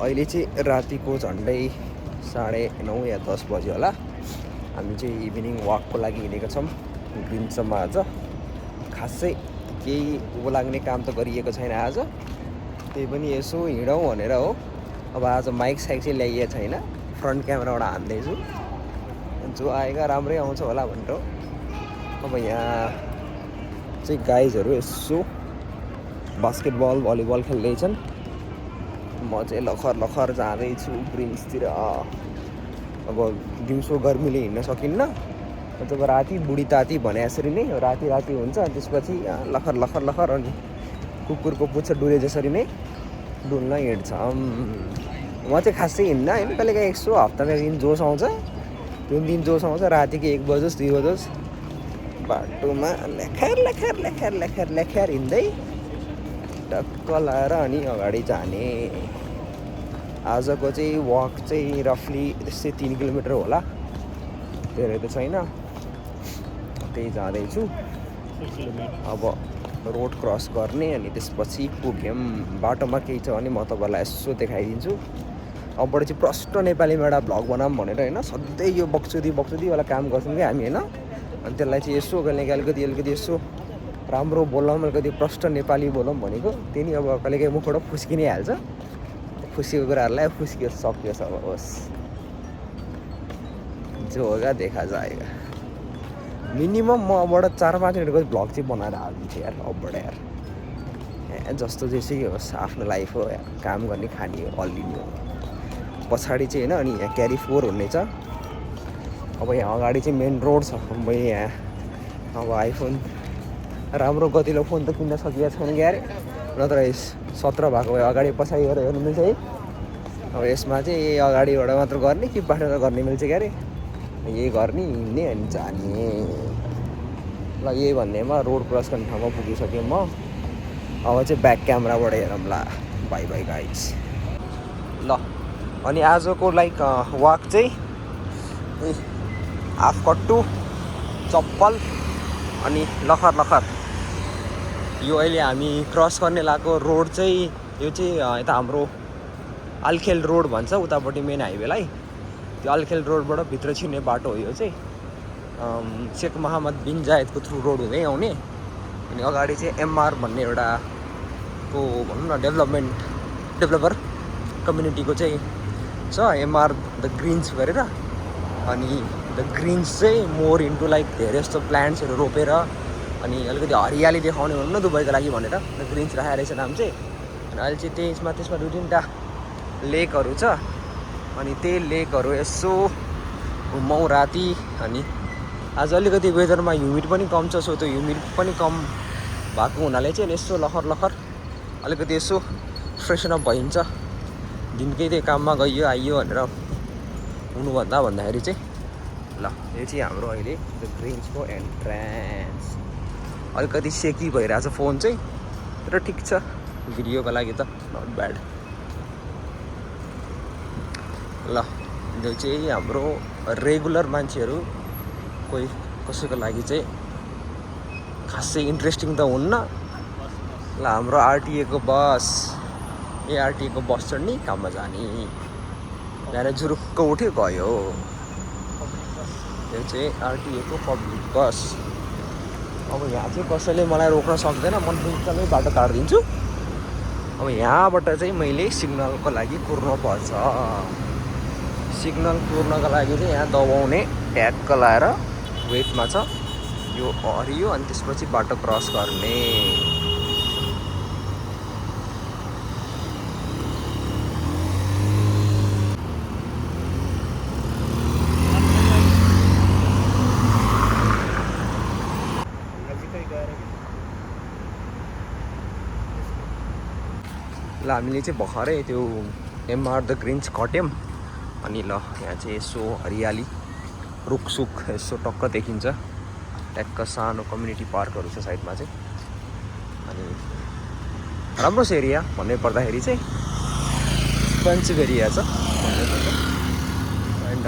अहिले चाहिँ रातिको झन्डै 9:30 या 10 बज्यो होला। हामी चाहिँ इभिनिङ वाकको लागि हिँडेको छौँ ग्रिन्सम्म। आज खासै केही उँभो लाग्ने काम त गरिएको छैन आज, त्यही पनि यसो हिँडौँ भनेर हो। अब आज माइक साइक चाहिँ ल्याइएको छैन, फ्रन्ट क्यामेराबाट हान्दैछु, जो आएगा राम्रै आउँछ होला भनेर। अब यहाँ चाहिँ गाइजहरू यसो बास्केटबल भलिबल खेल्दैछन्। म चाहिँ लखर जाँदैछु ग्रिन्सतिर। अब दिउँसो गर्मीले हिँड्न सकिन्न, जब राति बुढी ताती भने जसरी नै राति हुन्छ। त्यसपछि लखर अनि कुकुरको पुच्छर डुले जसरी नै डुल्न हिँड्छ। म चाहिँ खासै हिँड्न होइन, कहिलेकाहीँ यसो हप्तामा एक दिन जोस आउँछ, जुन दिन जोस आउँछ रातिको 1 बजोस् 2 बजोस् बाटोमा लेखेर हिँड्दै टक्क लाएर अनि अगाडि जाने। आजको चाहिँ वाक चाहिँ रफली त्यस्तै 3 किलोमिटर होला, धेरै त छैन। त्यही जाँदैछु। अब रोड क्रस गर्ने अनि त्यसपछि पुग्यौँ। बाटोमा केही छ भने म तपाईँलाई यसो देखाइदिन्छु। अबबाट चाहिँ प्रष्ट नेपालीमा एउटा भ्लग बनाऊँ भनेर होइन, सधैँ यो बक्चुदीवाला काम गर्छौँ कि हामी होइन। अनि त्यसलाई चाहिँ यसो अलिकति यसो राम्रो बोलौँ, अलिकति प्रष्ट नेपाली बोलौँ भनेको। त्यही नि अब कहिलेकाहीँ मुखबाट फुस्कि नै हाल्छ, खुसीको कुराहरूलाई फुस्कियो सक्यो सब होस्, जो होगा देखा जाएगा। मिनिमम म अबबाट 4-5 मिनटको भ्लग चाहिँ बनाएर हालिदिन्छु यार अबबाट यार। जस्तो जेसुकै होस्, आफ्नो लाइफ हो यार, काम गर्ने खाने हो, अल्लिने हो। पछाडि चाहिँ होइन, अनि यहाँ क्यारी 4 हुने छ। अब यहाँ अगाडि चाहिँ मेन रोड छ। मैले यहाँ अब आइफोन राम्रो गतिलो फोन त किन्न सकिएको छैन क्यारे, नत्र 17 भएको भए अगाडि पछाडि गरेर हेर्नु मिल्छ है। अब यसमा चाहिँ अगाडिबाट मात्र गर्ने कि पछाडिबाट गर्ने मिल्छ क्यारे। यही गर्ने, हिँड्ने अनि जाने। ल यही भन्नेमा रोड क्रस गर्ने ठाउँमा पुगिसकेँ म। अब चाहिँ ब्याक क्यामेराबाट हेरौँ ल। By guys. ल अनि आजको लाइक वाक चाहिँ हाफ कट्टु, चप्पल अनि लखर। यो अहिले हामी क्रस गर्ने लागेको रोड चाहिँ यो चाहिँ यता हाम्रो अल्खेल रोड भन्छ उतापट्टि मेन हाइवेलाई। त्यो अल्खेल रोडबाट भित्र छिर्ने बाटो हो यो चाहिँ। शेख मोहम्मद बिन जायदको थ्रु रोड हुँदै आउने। अनि अगाडि चाहिँ एमआर भन्ने एउटा को भनौँ न डेभलपर कम्युनिटीको चाहिँ छ, एमआर द ग्रिन्स गरेर। अनि द ग्रिन्स चाहिँ मोर इन्टु लाइक धेरै जस्तो प्लान्ट्सहरू रोपेर अनि अलिकति हरियाली देखाउने भनौँ न दुबईको लागि भनेर द ग्रिन्स राखेको रहेछ नाम चाहिँ। अनि अहिले चाहिँ त्यसमा 2-3टा लेकहरू छ। अनि त्यही लेकहरू यसो घुमौँ राति। अनि आज अलिकति वेदरमा ह्युमिड पनि कम छ, सो त्यो ह्युमिड पनि कम भएको हुनाले चाहिँ यसो लखर अलिकति यसो फ्रेसन अप भइन्छ। दिनकै त्यही काममा गइयो आइयो भनेर भन्दाखेरि चाहिँ ल यो चाहिँ हाम्रो अहिले द ग्रिन्सको एन्ट्रान्स। अलिकति सेकी भइरहेछ फोन चाहिँ, तर ठिक छ भिडियोको लागि त नट ब्याड। ल यो चाहिँ हाम्रो रेगुलर मान्छेहरू कोही कसैको लागि चाहिँ खासै इन्ट्रेस्टिङ त हुन्न। ल हाम्रो आरटिएको बस, आरटिएको बस चढ्ने काममा जाने। यहाँ जुरुक्क उठ्यो गयो। यो चाहिँ आरटिएको पब्लिक बस। अब यहाँ चाहिँ कसैले मलाई रोक्न सक्दैन, म एकदमै बाटो काटिदिन्छु। अब यहाँबाट चाहिँ मैले सिग्नलको लागि कुर्नुपर्छ। सिग्नल कुर्नको लागि चाहिँ यहाँ दबाउने ट्यागको लाएर वेटमा छ यो हरियो। अनि त्यसपछि बाटो क्रस गर्ने। ल हामीले चाहिँ भर्खरै त्यो एमआर द ग्रिन्स कट्यौँ। अनि ल यहाँ चाहिँ यसो हरियाली रुखसुख यसो टक्क देखिन्छ। ट्याक्क सानो कम्युनिटी पार्कहरू छ साइडमा चाहिँ। अनि राम्रो छ एरिया भन्नै पर्दाखेरि चाहिँ एक्सपेन्सिभ एरिया छ भन्नुपर्छ। And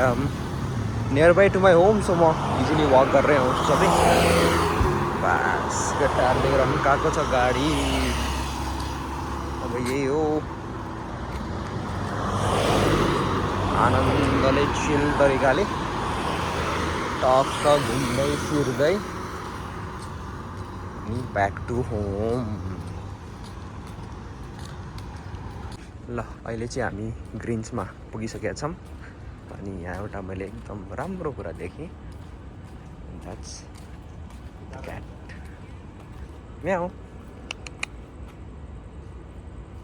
near by to my home, so म इजिली वाक गरेरै आउँछु सबै। बास केटाहरू लिएर पनि गएको छ गाडी। अब यही हो आनन्दले चिल तरिकाले टक्क घुम्दै फिर्दै अनि ब्याक टु होम। ल अहिले चाहिँ हामी ग्रिन्समा पुगिसकेका छौँ अनि यहाँ एउटा मैले एकदम राम्रो कुरा देखेँ, that's the cat. Meow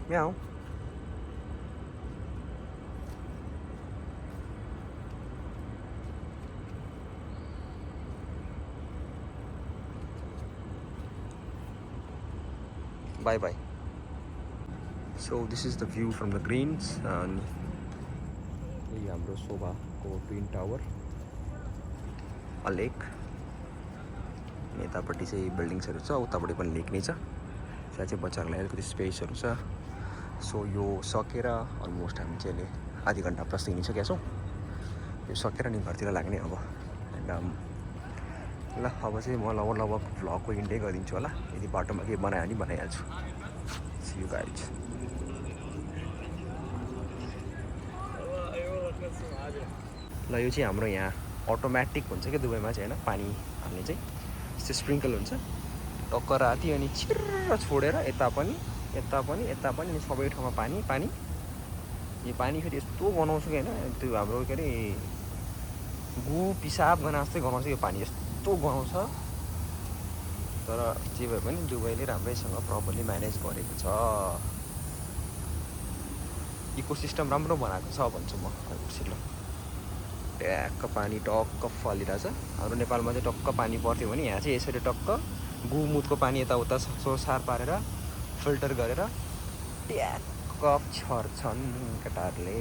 meow. Bye bye. So this is the view from the greens and यही हाम्रो शोभाको ट्विन टावर, अ लेक। यतापट्टि चाहिँ बिल्डिङ्सहरू छ, उतापट्टि पनि लेक नै छ। त्यहाँ चाहिँ बच्चाहरूलाई अलिकति स्पेसहरू छ। सो यो सकेर अलमोस्ट हामी चाहिँ अहिले आधी घन्टा प्लस हिँडिसकेका छौँ। यो सकेर नि घरतिर लाग्ने अब। एन्ड ल अब चाहिँ म लगभग भ्लगको इन्डै गरिदिन्छु होला। यदि बाटोमा केही बनायो भने बनाइहाल्छु। C you guys. ल यो चाहिँ हाम्रो यहाँ अटोमेटिक हुन्छ क्या दुबईमा चाहिँ होइन, पानी हाल्ने चाहिँ यस्तो स्प्रिङ्कल हुन्छ टक्क राति अनि छिर्र छोडेर यता पनि अनि सबै ठाउँमा पानी पानी। यो पानी फेरि यस्तो गनाउँछ कि होइन, त्यो हाम्रो के अरे गु पिसाब गना जस्तै गनाउँछ यो पानी, यस्तो गनाउँछ। तर जे भए पनि दुबईले राम्रैसँग प्रपरली म्यानेज गरेको छ, इकोसिस्टम राम्रो बनाएको छ भन्छु म। ल ट्याक्क पानी टक्क फलिरहेछ। हाम्रो नेपालमा चाहिँ टक्क पानी पर्थ्यो भने यहाँ चाहिँ यसरी टक्क गुमुतको पानी यताउता सोसार पारेर फिल्टर गरेर ट्याक्क छर्छन् केटाहरूले।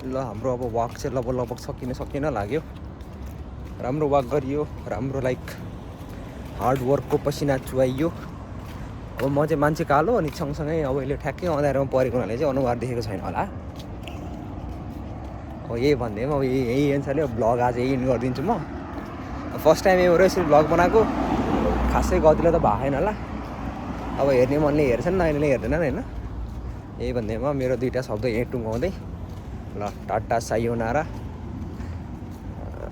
ल हाम्रो अब वाक चाहिँ लगभग सकिन लाग्यो। राम्रो वाक गरियो, राम्रो लाइक हार्डवर्कको पसिना चुहाइयो। अब म चाहिँ मान्छे कालो अनि सँगसँगै अब अहिले ठ्याक्कै अँध्यारोमा परेको हुनाले चाहिँ अनुहार देखेको छैन होला। अब यही भन्दै अब यही एन्सरले ब्लग आज यही इन गरिदिन्छु म। फर्स्ट टाइम एउटा यसरी ब्लग बनाएको, खासै गतिलो त भएन होला। अब हेर्ने मनले हेर्छन्, नहेर्नेले हेर्दैनन् होइन। यही भन्दैमा मेरो दुईवटा शब्द यहीँ टुङ्गाउँदै ल टाटा सायोनारा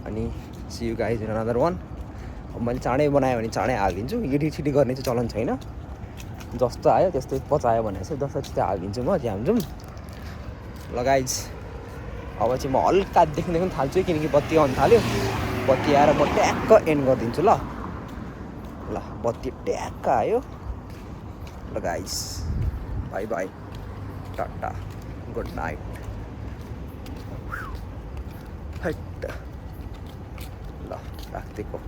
अनि see you guys in another one. अब मैले चाँडै बनायो भने चाँडै हालिदिन्छु, छिटी गर्ने चाहिँ चलन छैन। जस्तो आयो त्यस्तै पचायो भने चाहिँ जस्तो त्यस्तै हालिदिन्छु म झ्यामझुम। ल गाइज अब चाहिँ म हल्का देख्न थाल्छु किनकि बत्ती आउनु थाल्यो। बत्ती आएर म ट्याक्क एन्ड गरिदिन्छु। ल ल बत्ती ट्याक्क आयो। ल guys by by, Tata, good night. ल राखिदिएको।